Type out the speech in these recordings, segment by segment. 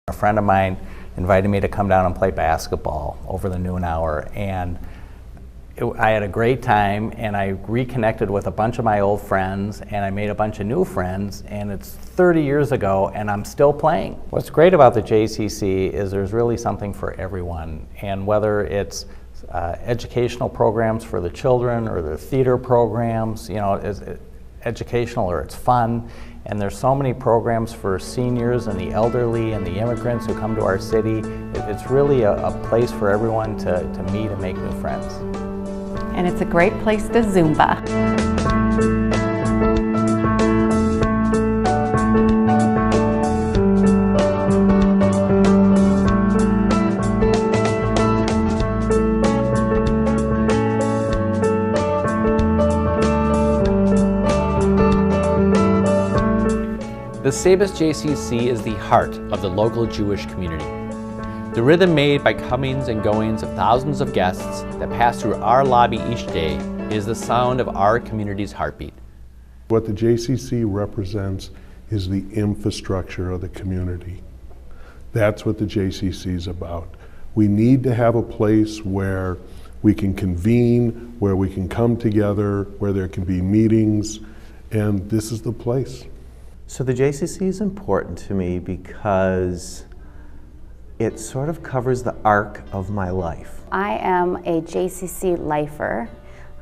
A friend of mine invited me to come down and play basketball over the noon hour, and I had a great time, and I reconnected with a bunch of my old friends, and I made a bunch of new friends, and it's 30 years ago, and I'm still playing. What's great about the JCC is there's really something for everyone, and whether it's educational programs for the children or the theater programs, you know, it's educational or it's fun, and there's so many programs for seniors and the elderly and the immigrants who come to our city. It's really a place for everyone to meet and make new friends. And it's a great place to Zumba. The Sabes JCC is the heart of the local Jewish community. The rhythm made by comings and goings of thousands of guests that pass through our lobby each day is the sound of our community's heartbeat. What the JCC represents is the infrastructure of the community. That's what the JCC is about. We need to have a place where we can convene, where we can come together, where there can be meetings, and this is the place. So the JCC is important to me because it sort of covers the arc of my life. I am a JCC lifer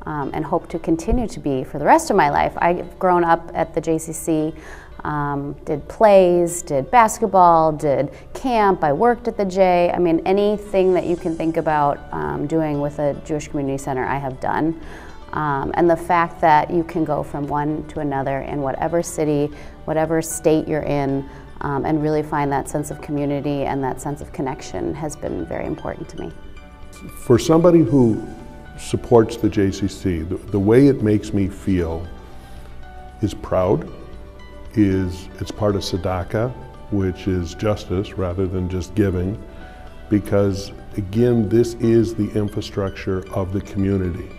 and hope to continue to be for the rest of my life. I've grown up at the JCC, did plays, did basketball, did camp, I worked at the J. I mean, anything that you can think about doing with a Jewish Community Center, I have done. And the fact that you can go from one to another in whatever city, whatever state you're in, and really find that sense of community and that sense of connection has been very important to me. For somebody who supports the JCC, the way it makes me feel is proud, it's part of tzedakah, which is justice rather than just giving, because again, this is the infrastructure of the community.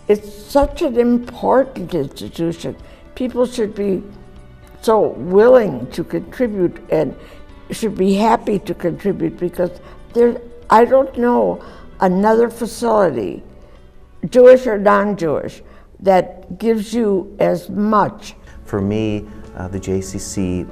It's such an important institution. People should be so willing to contribute and should be happy to contribute, because I don't know another facility, Jewish or non-Jewish, that gives you as much. For me, the JCC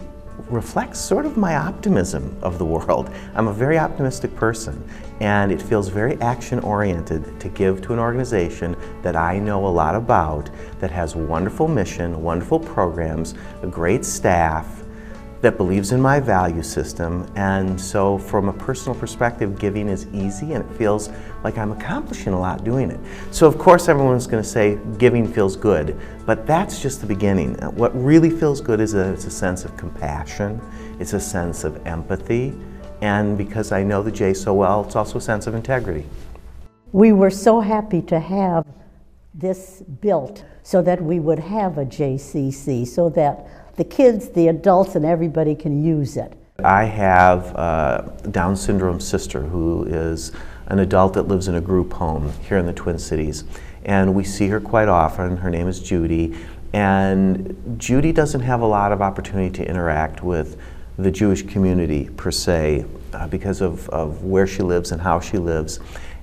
reflects sort of my optimism of the world. I'm a very optimistic person, and it feels very action-oriented to give to an organization that I know a lot about, that has wonderful mission, wonderful programs, a great staff, that believes in my value system. And so from a personal perspective, giving is easy, and it feels like I'm accomplishing a lot doing it. So of course everyone's going to say giving feels good, but that's just the beginning. What really feels good is it's a sense of compassion, it's a sense of empathy, and because I know the J so well, it's also a sense of integrity. We were so happy to have this built so that we would have a JCC, so that the kids, the adults, and everybody can use it. I have a Down syndrome sister who is an adult that lives in a group home here in the Twin Cities, and we see her quite often. Her name is Judy, and Judy doesn't have a lot of opportunity to interact with the Jewish community per se because of where she lives and how she lives.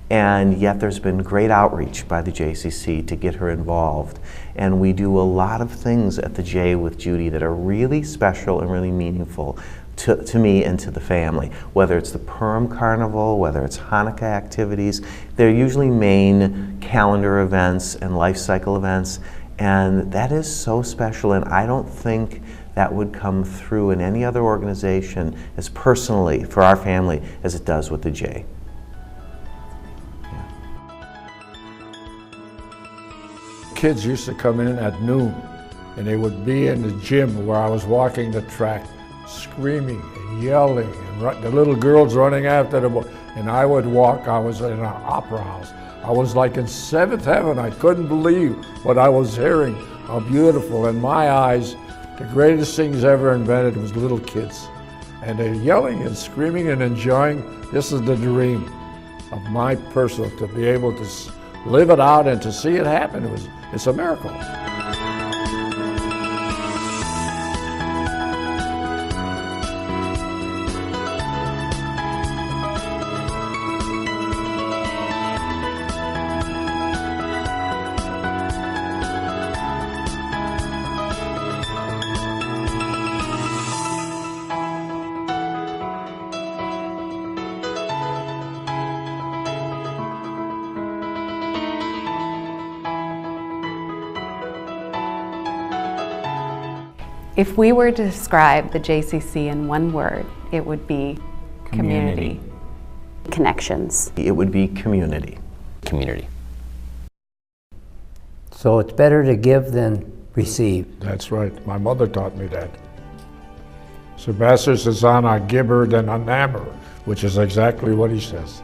And yet there's been great outreach by the JCC to get her involved. And we do a lot of things at the J with Judy that are really special and really meaningful to me and to the family. Whether it's the Purim Carnival, whether it's Hanukkah activities, they're usually main calendar events and life cycle events. And that is so special, and I don't think that would come through in any other organization as personally for our family as it does with the J. Kids used to come in at noon, and they would be in the gym where I was walking the track, screaming and yelling, and the little girls running after them. And I would walk. I was in an opera house. I was like in seventh heaven. I couldn't believe what I was hearing. How beautiful. In my eyes, the greatest things ever invented was little kids. And they're yelling and screaming and enjoying. This is the dream of my personal, to be able to live it out and to see it happen. It's a miracle. If we were to describe the JCC in one word, it would be community. Connections. It would be community. Community. So it's better to give than receive. That's right. My mother taught me that. Sabes is on a giver than a namer, which is exactly what he says.